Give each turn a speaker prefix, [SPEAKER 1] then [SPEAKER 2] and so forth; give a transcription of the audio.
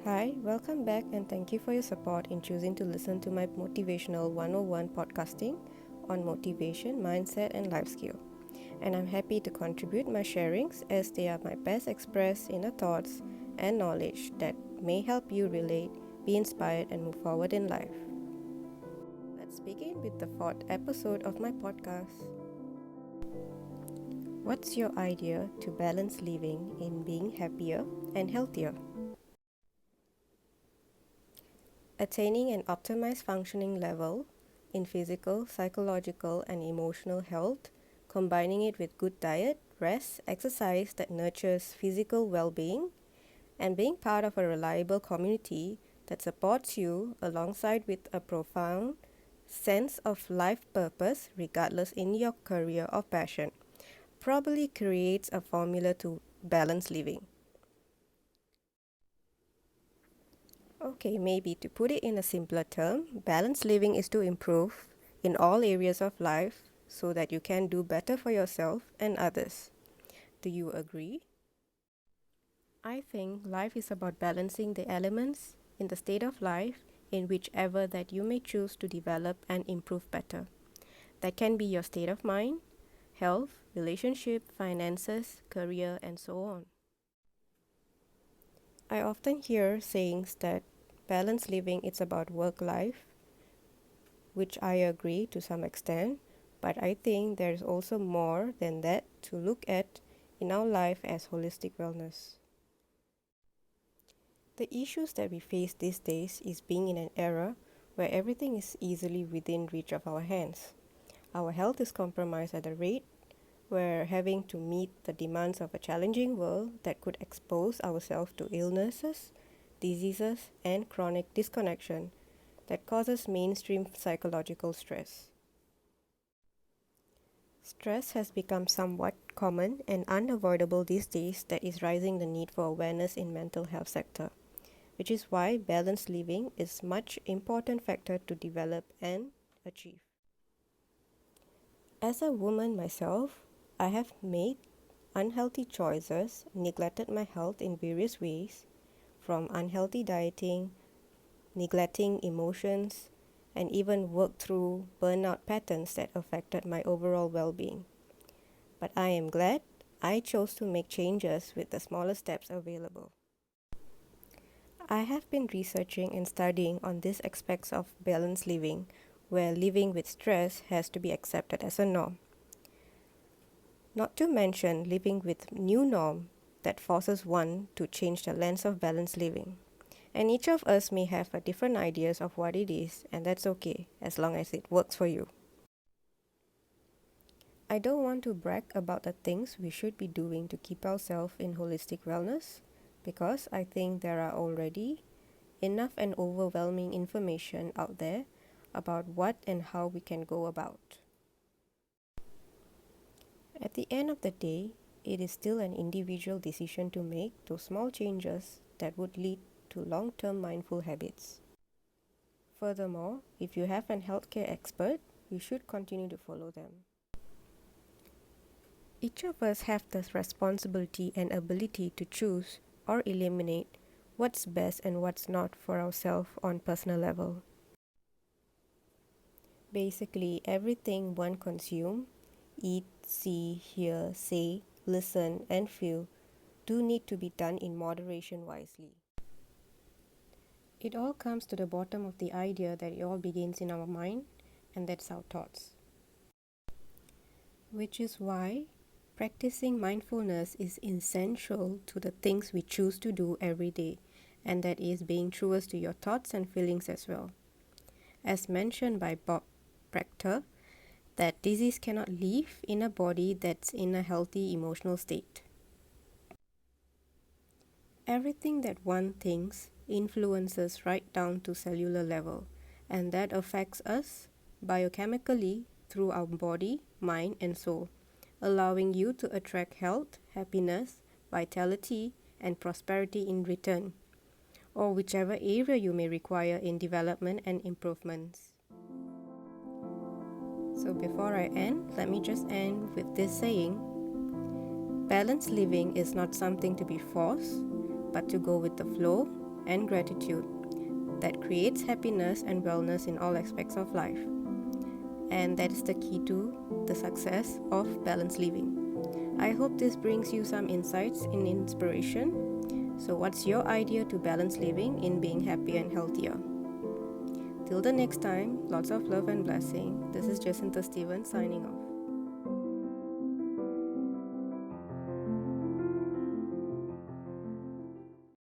[SPEAKER 1] Hi, welcome back and thank you for your support in choosing to listen to my Motivational 101 podcasting on motivation, mindset, and life skill. And I'm happy to contribute my sharings as they are my best expressed inner thoughts and knowledge that may help you relate, be inspired, and move forward in life. Let's begin with the fourth episode of my podcast. What's your idea to balance living in being happier and healthier? Attaining an optimized functioning level in physical, psychological, and emotional health, combining it with good diet, rest, exercise that nurtures physical well being, and being part of a reliable community that supports you alongside with a profound sense of life purpose, regardless in your career or passion, probably creates a formula to balance living. Okay, maybe to put it in a simpler term, balanced living is to improve in all areas of life so that you can do better for yourself and others. Do you agree? I think life is about balancing the elements in the state of life in whichever that you may choose to develop and improve better. That can be your state of mind, health, relationship, finances, career, and so on. I often hear sayings that balanced living is about work life, which I agree to some extent, but I think there's also more than that to look at in our life as holistic wellness. The issues that we face these days is being in an era where everything is easily within reach of our hands. Our health is compromised at a rate where having to meet the demands of a challenging world that could expose ourselves to illnesses, diseases, and chronic disconnection that causes mainstream psychological stress. Stress has become somewhat common and unavoidable these days that is rising the need for awareness in mental health sector, which is why balanced living is much important factor to develop and achieve. As a woman myself, I have made unhealthy choices, neglected my health in various ways, from unhealthy dieting, neglecting emotions, and even worked through burnout patterns that affected my overall well-being. But I am glad I chose to make changes with the smaller steps available. I have been researching and studying on these aspects of balanced living, where living with stress has to be accepted as a norm. Not to mention living with new norm that forces one to change the lens of balanced living. And each of us may have a different ideas of what it is, and that's okay as long as it works for you. I don't want to brag about the things we should be doing to keep ourselves in holistic wellness because I think there are already enough and overwhelming information out there about what and how we can go about. At the end of the day, it is still an individual decision to make those small changes that would lead to long-term mindful habits. Furthermore, if you have an healthcare expert, you should continue to follow them. Each of us have the responsibility and ability to choose or eliminate what's best and what's not for ourselves on personal level. Basically, everything one consume, eat, see, hear, say, listen, and feel do need to be done in moderation wisely. It all comes to the bottom of the idea that it all begins in our mind, and that's our thoughts. Which is why practicing mindfulness is essential to the things we choose to do every day, and that is being truest to your thoughts and feelings as well. As mentioned by Bob Proctor, that disease cannot live in a body that's in a healthy emotional state. Everything that one thinks influences right down to cellular level, and that affects us biochemically through our body, mind, and soul, allowing you to attract health, happiness, vitality, and prosperity in return, or whichever area you may require in development and improvements. So before I end, let me just end with this saying: balanced living is not something to be forced, but to go with the flow and gratitude that creates happiness and wellness in all aspects of life. And that is the key to the success of balanced living. I hope this brings you some insights and inspiration. So what's your idea to balanced living in being happy and healthier? Till the next time, lots of love and blessing. This is Jacintha Stevens signing off.